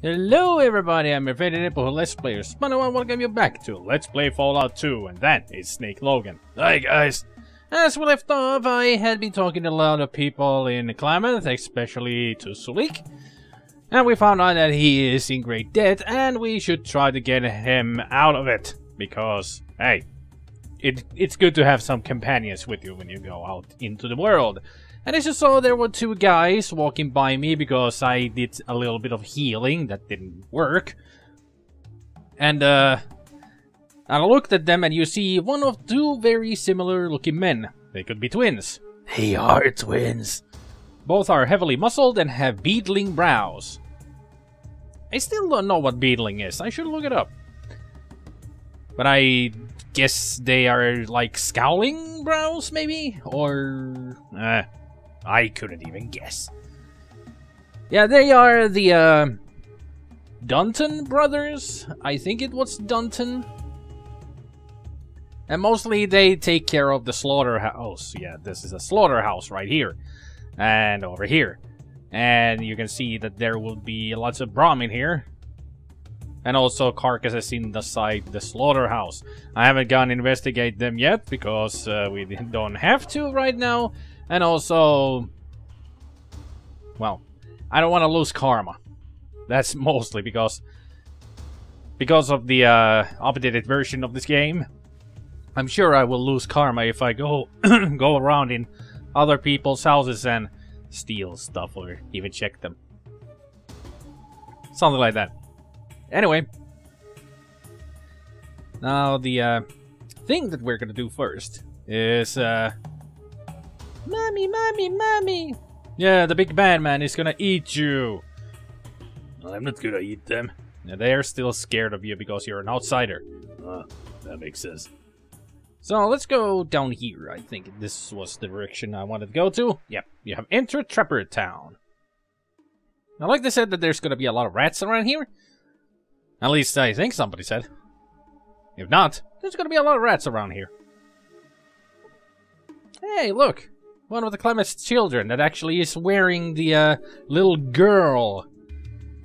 Hello everybody, I'm your favorite nipple Let's Player SpiderMwa. I welcome you back to Let's Play Fallout 2, and that is Snake Logan. Hi guys! As we left off, I had been talking to a lot of people in Klamath, especially to Sulik. And we found out that he is in great debt, and we should try to get him out of it. Because, hey, it's good to have some companions with you when you go out into the world. And as you saw, there were two guys walking by me because I did a little bit of healing that didn't work. And I looked at them and you see one of two very similar looking men. They could be twins. They are twins. Both are heavily muscled and have beetling brows. I still don't know what beetling is. I should look it up. But I guess they are like scowling brows, maybe? Or... I couldn't even guess. Yeah, they are the, Dunton brothers. I think it was Dunton. And mostly they take care of the slaughterhouse. Yeah, this is a slaughterhouse right here. And over here. And you can see that there will be lots of Brahmin here. And also carcasses inside the slaughterhouse. I haven't gone to investigate them yet because we don't have to right now. And also, well, I don't want to lose karma. That's mostly because of the updated version of this game. I'm sure I will lose karma if I go go around in other people's houses and steal stuff or even check them. Something like that. Anyway, now the thing that we're gonna do first is Mommy, mommy, mommy! Yeah, the big bad man is gonna eat you! I'm not gonna eat them. Yeah, they're still scared of you because you're an outsider. That makes sense. So, let's go down here. I think this was the direction I wanted to go to. Yep, you have entered Trapper Town. Now, like they said that there's gonna be a lot of rats around here. At least I think somebody said. If not, there's gonna be a lot of rats around here. Hey, look! One of the Klamath's children that actually is wearing the little girl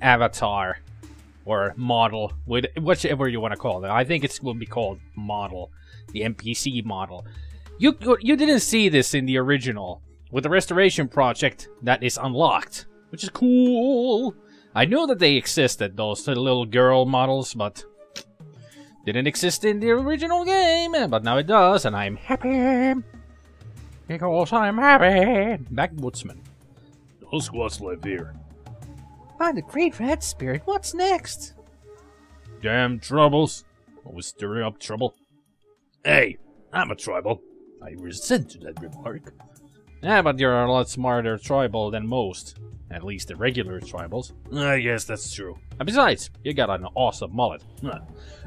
avatar or model, whichever you want to call it. I think it will be called model, the NPC model. You didn't see this in the original. With the restoration project, that is unlocked, which is cool. I knew that they existed, those little girl models, but didn't exist in the original game. But now it does, and I'm happy. Because I'm happy. Backwoodsman. No squats live here. I'm the great rat spirit. What's next? Damn troubles. Always stirring up trouble. Hey, I'm a tribal. I resent that remark. Yeah, but you're a lot smarter tribal than most. At least the regular tribals. I guess that's true. And besides, you got an awesome mullet.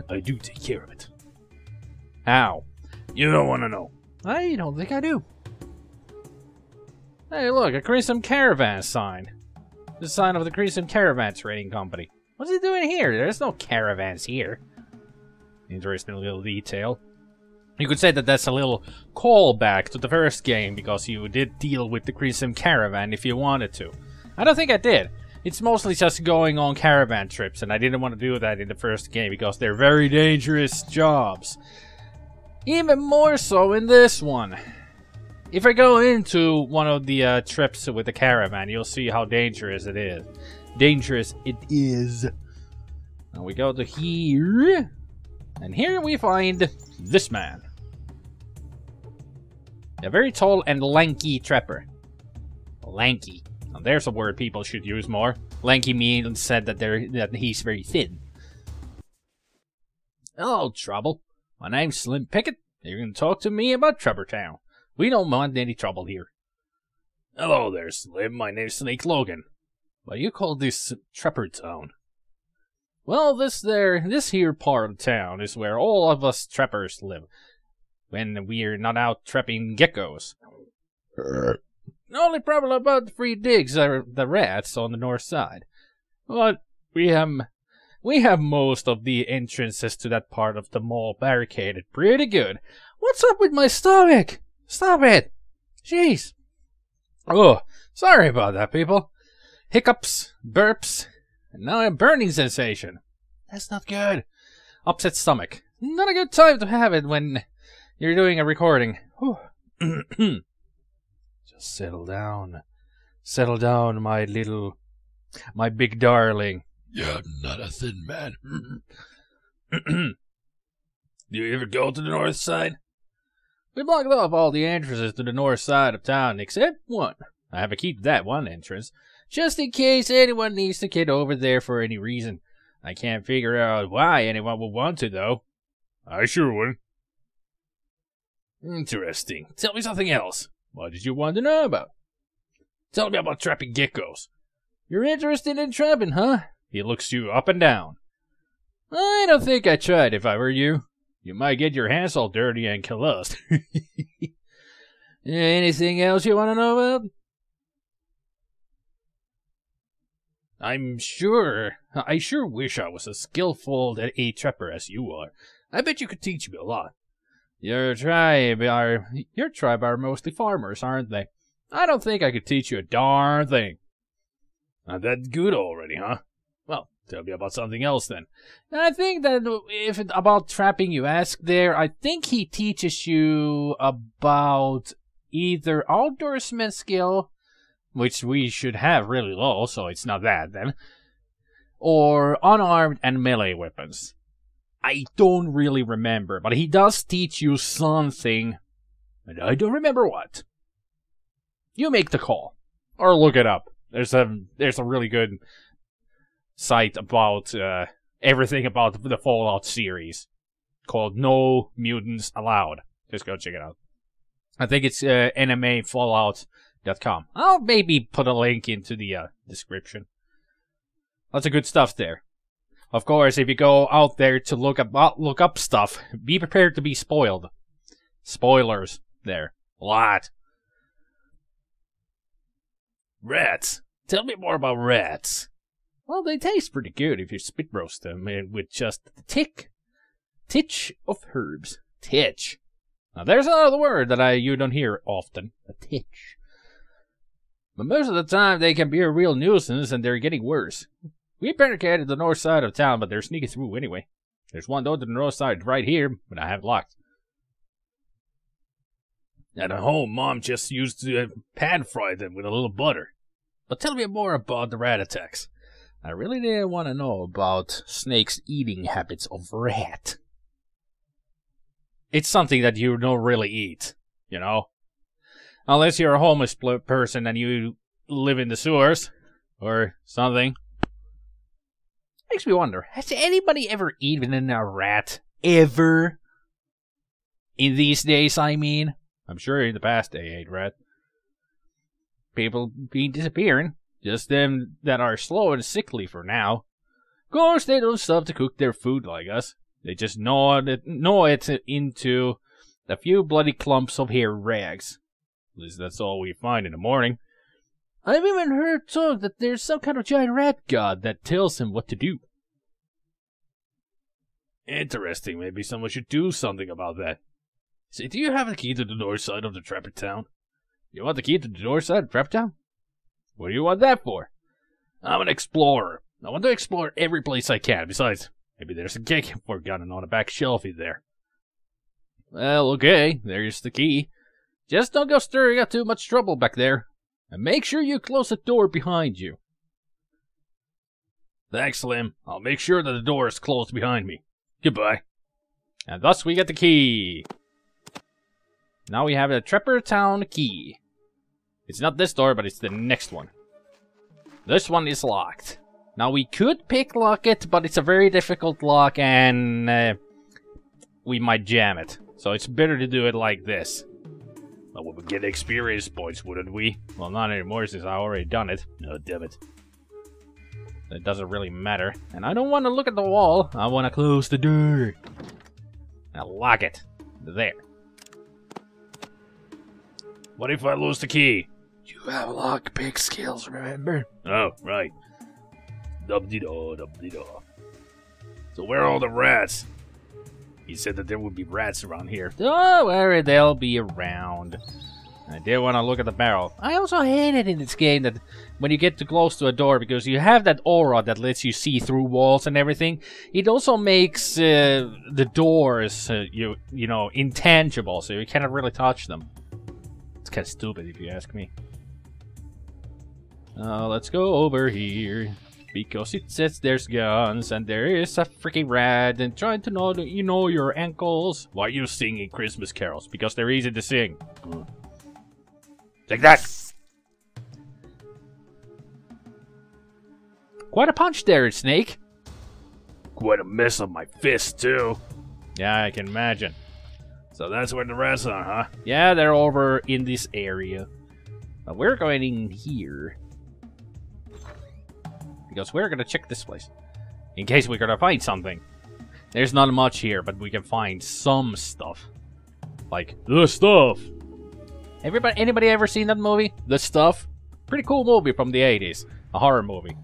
I do take care of it. How? You don't want to know. I don't think I do. Hey, look, a Crimson Caravan sign. The sign of the Crimson Caravan Trading Company. What's he doing here? There's no caravans here. Interesting little detail. You could say that that's a little callback to the first game, because you did deal with the Crimson Caravan if you wanted to. I don't think I did. It's mostly just going on caravan trips, and I didn't want to do that in the first game, because they're very dangerous jobs. Even more so in this one. If I go into one of the trips with the caravan, you'll see how dangerous it is. Now we go to here. And here we find this man. A very tall and lanky trapper. Lanky. Now there's a word people should use more. Lanky means said that he's very thin. Hello, Trouble. My name's Slim Pickett. You're going to talk to me about Trapper Town. We don't want any trouble here. Hello there, Slim. My name's Snake Logan. Why do you call this Trapper Town? Well, this here part of town is where all of us trappers live. When we're not out trapping geckos. The only problem about the free digs are the rats on the north side. But we have most of the entrances to that part of the mall barricaded pretty good. What's up with my stomach? Stop it! Jeez. Oh, sorry about that, people. Hiccups, burps, And now a burning sensation. That's not good. Upset stomach. Not a good time to have it when you're doing a recording. Just settle down. Settle down, my big darling. You're not a thin man. Do you ever go to the north side? We blocked off all the entrances to the north side of town except one. I have to keep that one entrance, just in case anyone needs to get over there for any reason. I can't figure out why anyone would want to, though. I sure would. Interesting. Tell me something else. What did you want to know about? Tell me about trapping geckos. You're interested in trapping, huh? He looks you up and down. I don't think I'd try it if I were you. You might get your hands all dirty and calloused. Anything else you want to know about? I sure wish I was as skillful a trapper as you are. I bet you could teach me a lot. Your tribe are mostly farmers, aren't they? I don't think I could teach you a darn thing. Not that good already, huh? Well, tell me about something else then. I think that if it's about trapping you ask there, I think he teaches you about either outdoorsman skill, which we should have really low, so it's not that then, or unarmed and melee weapons. I don't really remember, but he does teach you something, and I don't remember what. You make the call, or look it up. There's a really good site about everything about the Fallout series called No Mutants Allowed. Just go check it out. I think it's NMAFallout.com. I'll maybe put a link into the description. Lots of good stuff there. Of course, if you go out there to look up stuff, be prepared to be spoiled. Spoilers there. A lot. Rats. Tell me more about rats. Well, they taste pretty good if you spit roast them with just the titch of herbs. Titch. Now, there's another word that you don't hear often. A titch. But most of the time, they can be a real nuisance, and they're getting worse. We barricaded the north side of town, but they're sneaking through anyway. There's one door to the north side right here, but I have it locked. At home, Mom just used to pan-fry them with a little butter. But tell me more about the rat attacks. I really didn't want to know about Snake's eating habits of rat. It's something that you don't really eat, you know? Unless you're a homeless person and you live in the sewers or something. Makes me wonder, has anybody ever eaten a rat? Ever? In these days, I mean. I'm sure in the past they ate rat. People be disappearing. Just them that are slow and sickly for now. Of course, they don't stop to cook their food like us. They just gnaw it into a few bloody clumps of hair rags. At least that's all we find in the morning. I've even heard talk that there's some kind of giant rat god that tells him what to do. Interesting. Maybe someone should do something about that. Say, do you have the key to the north side of the Trapper Town? You want the key to the north side of Trapper Town? What do you want that for? I'm an explorer. I want to explore every place I can. Besides, maybe there's a cake forgotten on a back shelfie there. Well, okay. There's the key. Just don't go stirring up too much trouble back there. And make sure you close the door behind you. Thanks, Slim. I'll make sure that the door is closed behind me. Goodbye. And thus we get the key. Now we have a Trapper Town key. It's not this door, but it's the next one. This one is locked. Now we could pick lock it, but it's a very difficult lock and we might jam it. So it's better to do it like this. Well, we would get experience points, wouldn't we? Well, not anymore since I already done it. Oh, damn it. It doesn't really matter. And I don't want to look at the wall. I want to close the door. Now lock it. There. What if I lose the key? You have lockpick skills, remember? Oh, right. Dub-de-daw, dub-de-daw. So where are all the rats? He said that there would be rats around here. Don't worry, they'll be around. I did want to look at the barrel. I also hate it in this game that when you get too close to a door, because you have that aura that lets you see through walls and everything, it also makes the doors, you know, intangible, so you cannot really touch them. It's kind of stupid if you ask me. Let's go over here. Because it says there's guns and there is a freaking rat and trying to know, you know, your ankles. Why are you singing Christmas carols? Because they're easy to sing. Take that! Quite a punch there, Snake. Quite a mess on my fist, too. Yeah, I can imagine. So that's where the rats are, huh? Yeah, they're over in this area. But we're going in here. Because we're gonna check this place. In case we're gonna find something. There's not much here, but we can find some stuff. Like, the stuff! Anybody ever seen that movie? The Stuff? Pretty cool movie from the 80s. A horror movie.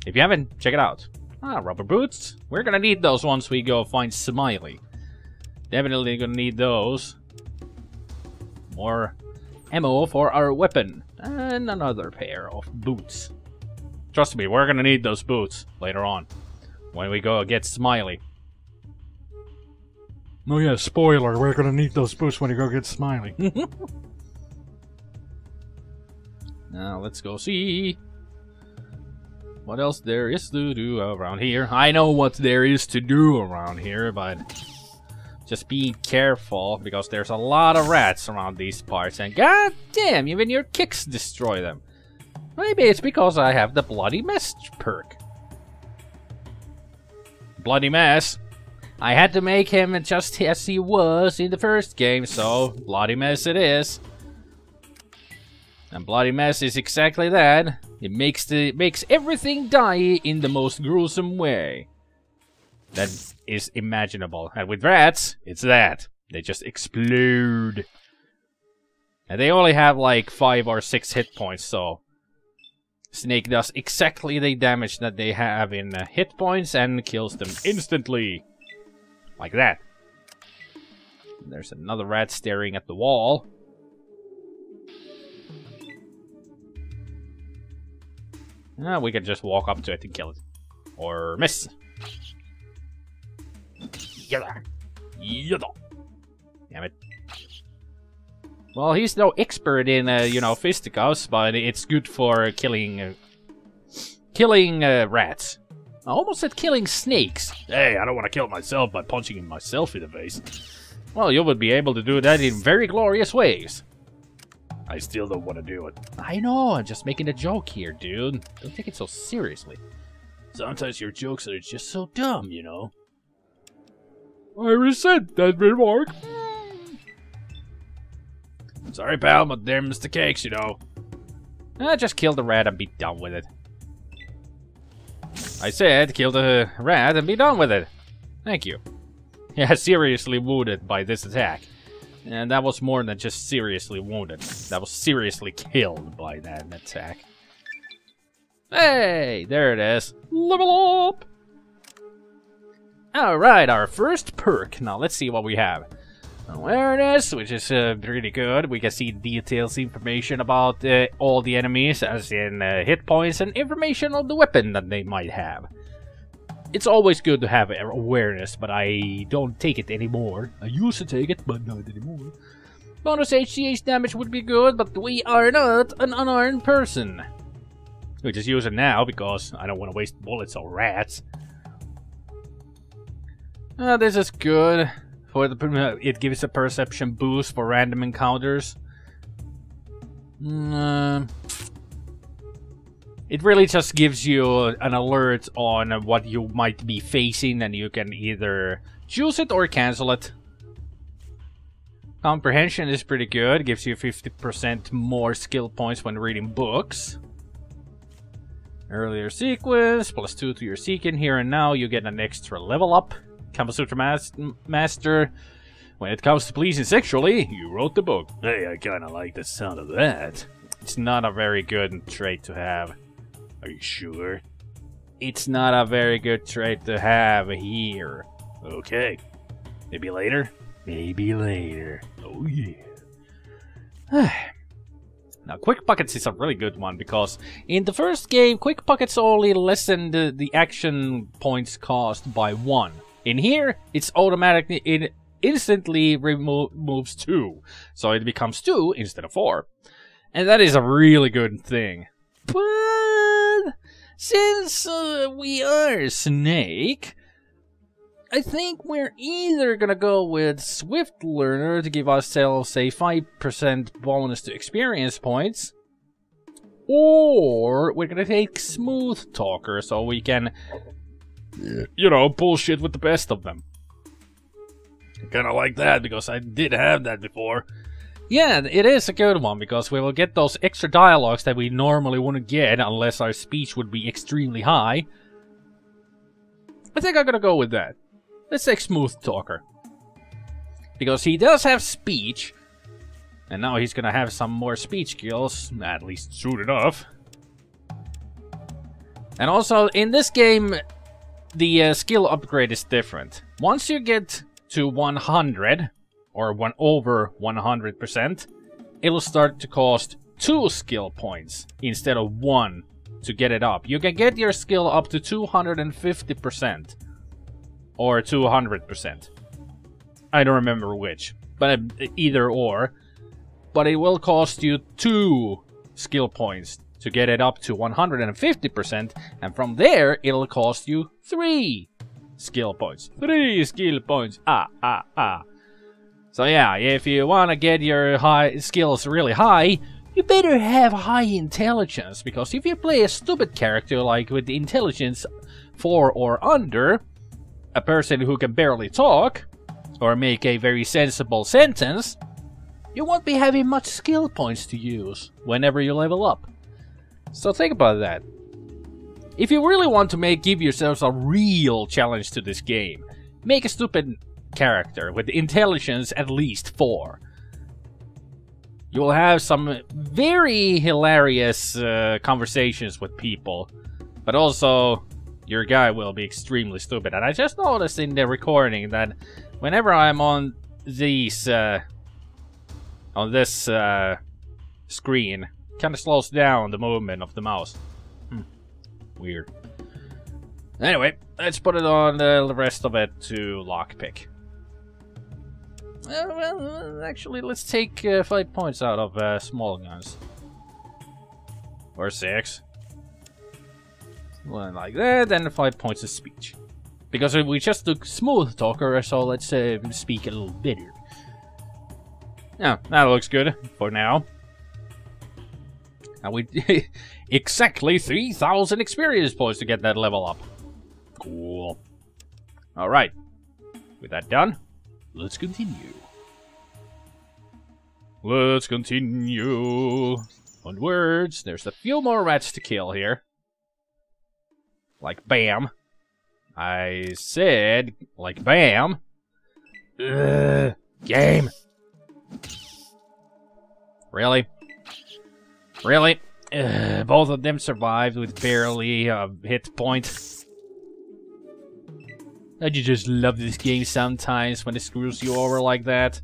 If you haven't, check it out. Ah, rubber boots. We're gonna need those once we go find Smiley. Definitely gonna need those. More ammo for our weapon. And another pair of boots. Trust me, we're gonna need those boots later on. When we go get Smiley. Oh yeah, spoiler, we're gonna need those boots when you go get Smiley. Now let's go see what else there is to do around here. I know what there is to do around here, but just be careful because there's a lot of rats around these parts and god damn, even your kicks destroy them. Maybe it's because I have the Bloody Mess perk. Bloody Mess. I had to make him just as he was in the first game, so Bloody Mess it is. And Bloody Mess is exactly that. It makes everything die in the most gruesome way that is imaginable. And with rats, it's that. They just explode. And they only have like 5 or 6 hit points, so Snake does exactly the damage that they have in hit points and kills them instantly. Like that. There's another rat staring at the wall. We can just walk up to it and kill it. Or miss. Yada. Yada. Damn it. Well, he's no expert in, you know, fisticuffs, but it's good for killing rats. I almost said killing snakes. Hey, I don't want to kill myself by punching myself in the face. Well, you would be able to do that in very glorious ways. I still don't want to do it. I know, I'm just making a joke here, dude. Don't take it so seriously. Sometimes your jokes are just so dumb, you know. I resent that remark. Sorry, pal, but they're Mr. Cakes, you know. Just kill the rat and be done with it. I said kill the rat and be done with it. Thank you. Yeah, seriously wounded by this attack. And that was more than just seriously wounded. That was seriously killed by that attack. Hey, there it is. Level up! Alright, our first perk. Now let's see what we have. Awareness, which is pretty good. We can see details, information about all the enemies, as in hit points, and information on the weapon that they might have. It's always good to have awareness, but I don't take it anymore. I used to take it, but not anymore. Bonus HCH damage would be good, but we are not an unarmed person. We just use it now because I don't want to waste bullets on rats. This is good. For the, it gives a perception boost for random encounters. It really just gives you an alert on what you might be facing, and you can either choose it or cancel it. Comprehension is pretty good. It gives you 50% more skill points when reading books. Earlier sequence, +2 to your seeking. Here and now, you get an extra level up. Kama Sutra Master. When it comes to pleasing sexually, you wrote the book. Hey, I kinda like the sound of that. It's not a very good trait to have. Are you sure? It's not a very good trait to have here. Okay. Maybe later? Maybe later. Oh yeah. Now, quick pockets is a really good one because in the first game, quick pockets only lessened the action points cost by 1. In here, it's automatically, it instantly removes 2. So it becomes 2 instead of 4. And that is a really good thing. But since we are Snake, I think we're either gonna go with Swift Learner to give ourselves a 5% bonus to experience points, or we're gonna take Smooth Talker so we can, you know, bullshit with the best of them. Kinda like that because I did have that before. Yeah, it is a good one because we will get those extra dialogues that we normally wouldn't get unless our speech would be extremely high. I think I'm gonna go with that. Let's take Smooth Talker. Because he does have speech. And now he's gonna have some more speech skills. At least soon enough. And also, in this game, the skill upgrade is different. Once you get to 100, or over 100%, it'll start to cost 2 skill points instead of 1 to get it up. You can get your skill up to 250%. Or 200%. I don't remember which. But either or. But it will cost you 2 skill points to get it up to 150%. And from there, it'll cost you 3 skill points. 3 skill points. So yeah, if you want to get your skills really high, you better have high intelligence. Because if you play a stupid character like with the intelligence 4 or under, a person who can barely talk, or make a very sensible sentence, you won't be having much skill points to use whenever you level up. So think about that. If you really want to give yourselves a real challenge to this game, make a stupid character with intelligence at least 4. You will have some very hilarious conversations with people, but also your guy will be extremely stupid. And I just noticed in the recording that whenever I'm on these, on this screen, kind of slows down the movement of the mouse. Weird. Anyway, let's put it on the rest of it to lockpick. Well, actually, let's take 5 points out of small guns. Or 6. One like that, and 5 points of speech. Because we just took Smooth Talker, so let's speak a little better. Yeah, that looks good for now. And we exactly 3,000 experience points to get that level up. Cool. Alright. With that done, let's continue. Let's continue. Onwards. There's a few more rats to kill here. Like bam. I said, like bam. Game. Really? Really? Both of them survived with barely a hit point. Don't you just love this game sometimes when it screws you over like that?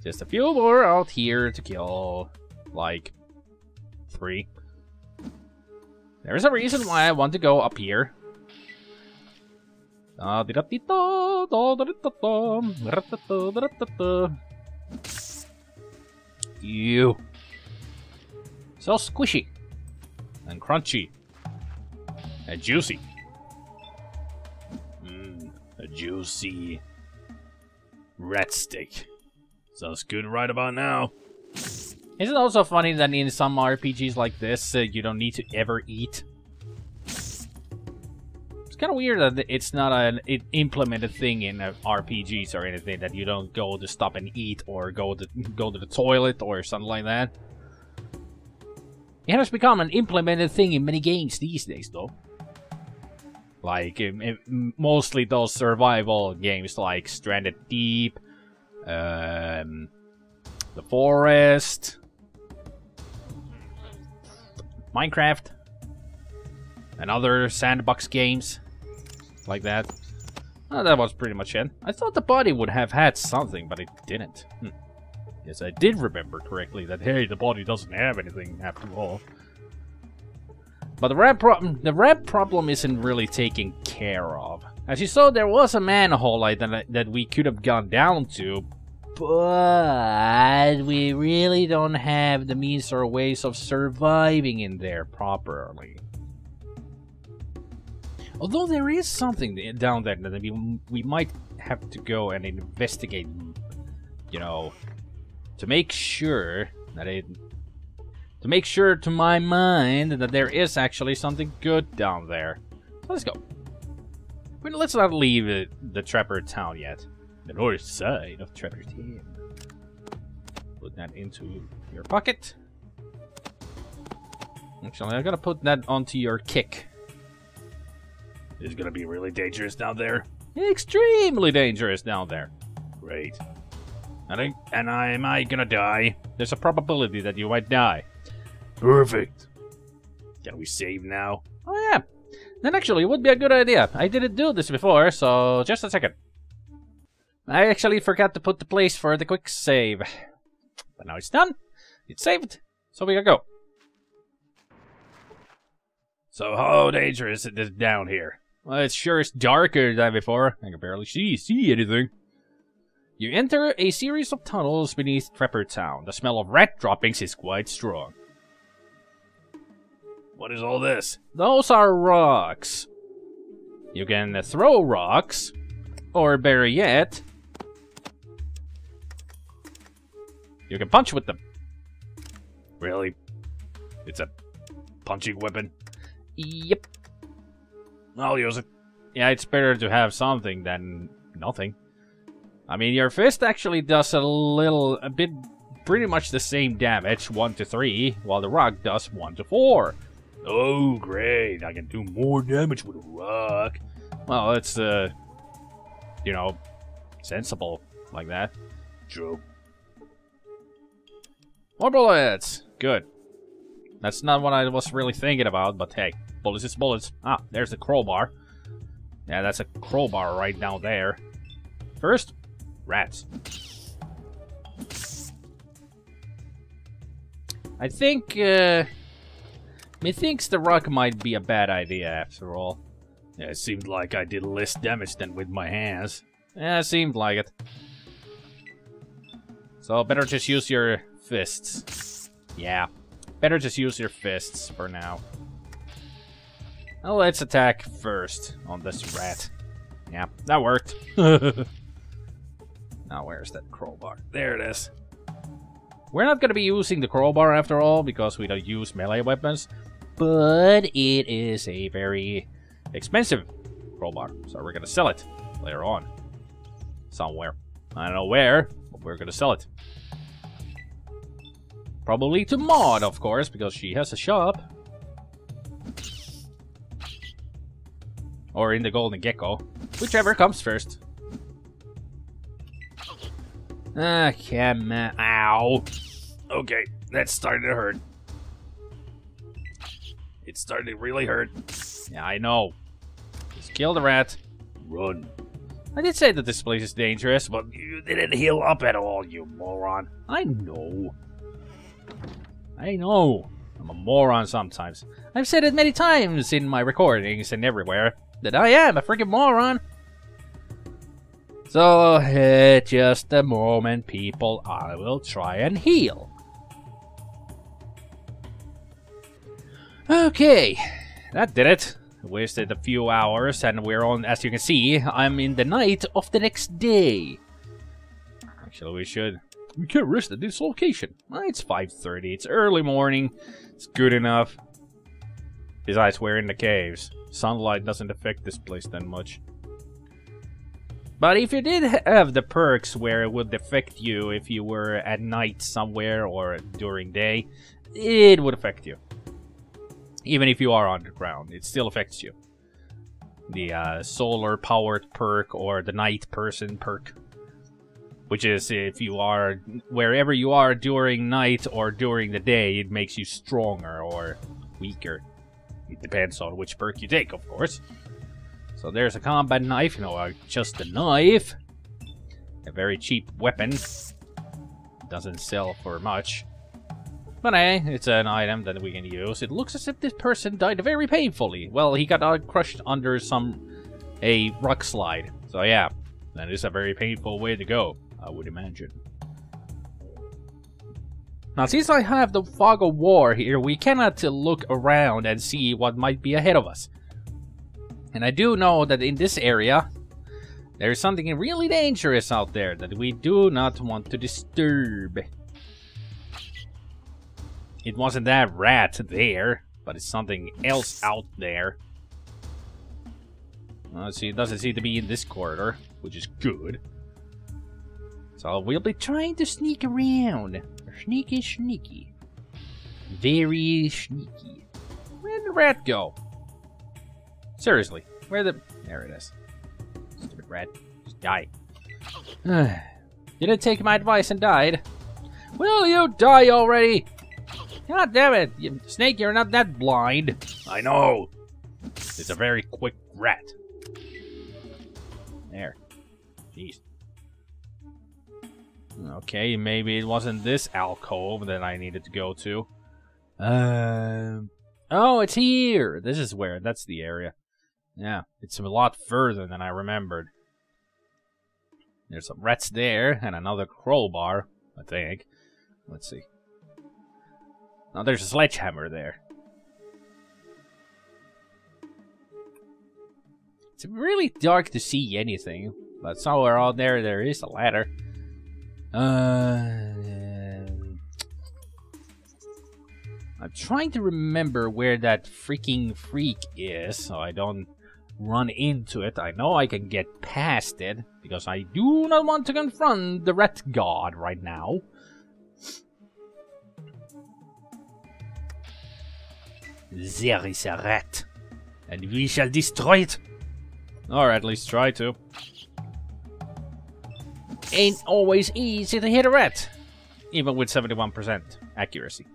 Just a few more out here to kill. Like 3. There's a reason why I want to go up here. You. So squishy. And crunchy. And juicy. A juicy rat steak. Sounds good right about now. Isn't it also funny that in some RPGs like this, you don't need to ever eat? It's kind of weird that it's not an implemented thing in RPGs or anything, that you don't go to stop and eat or go to the toilet or something like that. It has become an implemented thing in many games these days, though. Like, mostly those survival games like Stranded Deep, The Forest, Minecraft, and other sandbox games like that. Well, that was pretty much it. I thought the body would have had something, but it didn't. Yes, I did remember correctly that, hey, the body doesn't have anything after all. But the ramp problem isn't really taken care of. As you saw, there was a manhole that we could have gone down to, but we really don't have the means or ways of surviving in there properly. Although there is something down there that we might have to go and investigate, you know, to make sure that to make sure to my mind that there is actually something good down there. So let's go. But let's not leave the Trapper Town yet. The north side of Trapper Town. Put that into your pocket. Actually, I gotta put that onto your kick. It's gonna be really dangerous down there. Extremely dangerous down there. Great. Am I gonna die? There's a probability that you might die. Perfect. Can we save now? Oh yeah. Then actually, it would be a good idea. I didn't do this before, so just a second. I actually forgot to put the place for the quick save. But now it's done. It's saved. So we can go. So how dangerous is it down here? Well, it sure is darker than before. I can barely see anything. You enter a series of tunnels beneath Trapper Town. The smell of rat droppings is quite strong. What is all this? Those are rocks. You can throw rocks, or better yet, you can punch with them. Really? It's a punching weapon? Yep. I'll use it. Yeah, it's better to have something than nothing. I mean, your fist actually does pretty much the same damage, 1 to 3, while the rock does 1 to 4. Oh, great. I can do more damage with a rock. Well, it's, you know, sensible like that. True. More bullets. Good. That's not what I was really thinking about, but hey, bullets is bullets. Ah, there's the crowbar. Yeah, that's a crowbar right down there. First, rats. I think, methinks the rock might be a bad idea after all. Yeah, it seemed like I did less damage than with my hands. Yeah, it seemed like it. So, better just use your fists. Yeah, better just use your fists for now. Well, let's attack first on this rat. Yeah, that worked. Now, where's that crowbar? There it is. We're not going to be using the crowbar after all, because we don't use melee weapons. But it is a very expensive crowbar, so we're going to sell it later on. Somewhere. I don't know where, but we're going to sell it. Probably to Maud, of course, because she has a shop. Or in the Golden Gecko. Whichever comes first. Ah, come on. Ow. Okay, that started to hurt. It started to really hurt. Yeah, I know. Just kill the rat. Run. I did say that this place is dangerous, but you didn't heal up at all, you moron. I know. I know. I'm a moron sometimes. I've said it many times in my recordings and everywhere that I am a freaking moron. So, just a moment, people. I will try and heal. Okay, that did it. Wasted a few hours, and we're on, as you can see, I'm in the night of the next day. Actually, we can't rest at this location. Well, it's 5:30, it's early morning, it's good enough. Besides, we're in the caves. Sunlight doesn't affect this place that much. But if you did have the perks where it would affect you if you were at night somewhere or during day, it would affect you. Even if you are underground, it still affects you. The solar-powered perk or the night person perk. Which is if you are, wherever you are during night or during the day, it makes you stronger or weaker. It depends on which perk you take, of course. So there's a combat knife, you know, just a knife. A very cheap weapon. Doesn't sell for much. But hey, it's an item that we can use. It looks as if this person died very painfully. Well, he got crushed under a rock slide. So yeah, that is a very painful way to go, I would imagine. Now, since I have the fog of war here, we cannot look around and see what might be ahead of us. And I do know that in this area, there is something really dangerous out there that we do not want to disturb. It wasn't that rat there, but it's something else out there. Let's see, it doesn't seem to be in this corridor, which is good. So we'll be trying to sneak around. Sneaky, sneaky. Very sneaky. Where'd the rat go? Seriously, where the... There it is. Stupid rat. Just die. Didn't take my advice and died. Will you die already? God damn it, Snake, you're not that blind. I know. It's a very quick rat. There. Jeez. Okay, maybe it wasn't this alcove that I needed to go to. Oh, it's here. This is where. That's the area. Yeah, it's a lot further than I remembered. There's some rats there and another crowbar, I think. Let's see. Now there's a sledgehammer there. It's really dark to see anything, but somewhere out there is a ladder. I'm trying to remember where that freaking freak is, so I don't run into it. I know I can get past it, because I do not want to confront the rat god right now. There is a rat, and we shall destroy it. Or at least try to. Ain't always easy to hit a rat, even with 71% accuracy.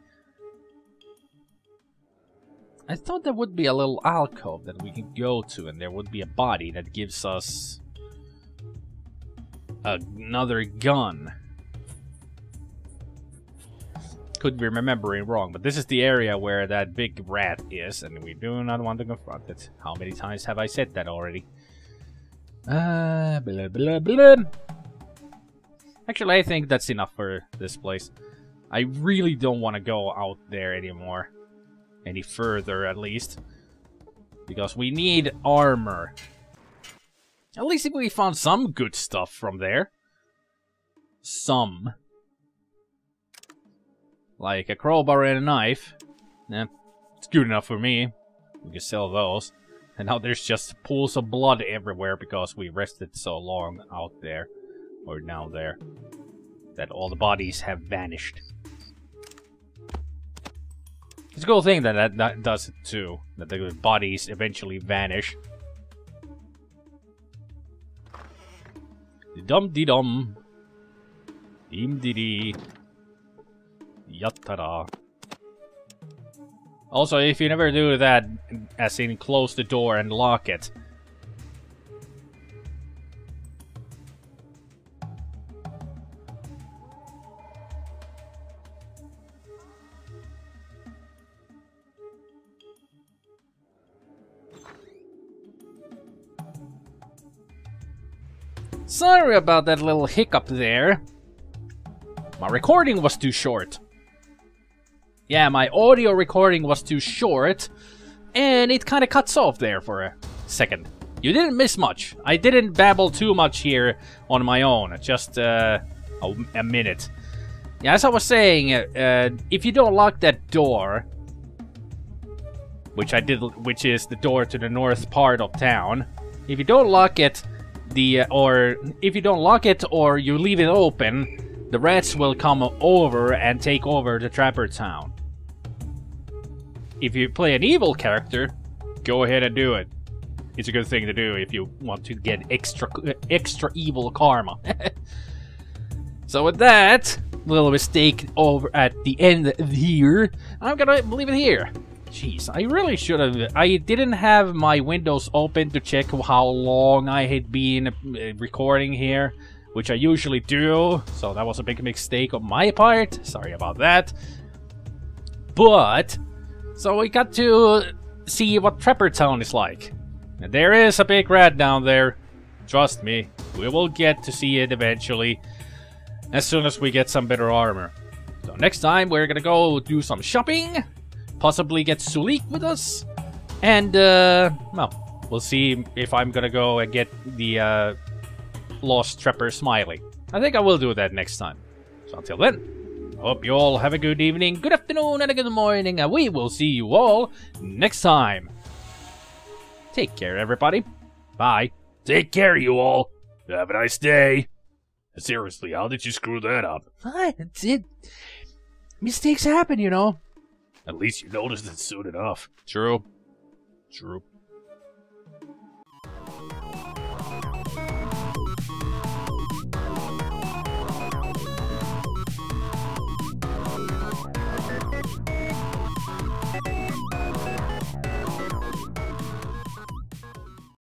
I thought there would be a little alcove that we could go to, and there would be a body that gives us another gun. Could be remembering wrong, but this is the area where that big rat is, and we do not want to confront it. How many times have I said that already? Blah, blah, blah. Actually, I think that's enough for this place. I really don't want to go out there anymore. Any further, at least. Because we need armor. At least if we found some good stuff from there. Some. Like a crowbar and a knife. Yeah, it's good enough for me. We can sell those. And now there's just pools of blood everywhere because we rested so long out there. Or down there. That all the bodies have vanished. It's a cool thing that that does it too. That the bodies eventually vanish. Dum-de-dum. Dim-de-dee. Yattara. Also, if you never do that, as in close the door and lock it. Sorry about that little hiccup there. My recording was too short. Yeah, my audio recording was too short, and it kind of cuts off there for a second. You didn't miss much. I didn't babble too much here on my own, just a minute. Yeah, as I was saying, if you don't lock that door, which I did, which is the door to the north part of town, if you don't lock it, or if you don't lock it or you leave it open, the rats will come over and take over the Trapper Town. If you play an evil character, go ahead and do it. It's a good thing to do if you want to get extra evil karma. So with that little mistake over at the end here, I'm gonna leave it here. Jeez, I really should have. I didn't have my windows open to check how long I had been recording here, which I usually do. So that was a big mistake on my part. Sorry about that. But, so we got to see what Trapper Town is like. And there is a big rat down there. Trust me, we will get to see it eventually. As soon as we get some better armor. So next time we're gonna go do some shopping. Possibly get Sulik with us. And, well, we'll see if I'm gonna go and get the Lost Trapper Smiley. I think I will do that next time. So until then, I hope you all have a good evening, good afternoon, and a good morning. And we will see you all next time. Take care, everybody. Bye. Take care, you all. Have a nice day. Seriously, how did you screw that up? Mistakes happen, you know. At least you noticed it soon enough. True. True.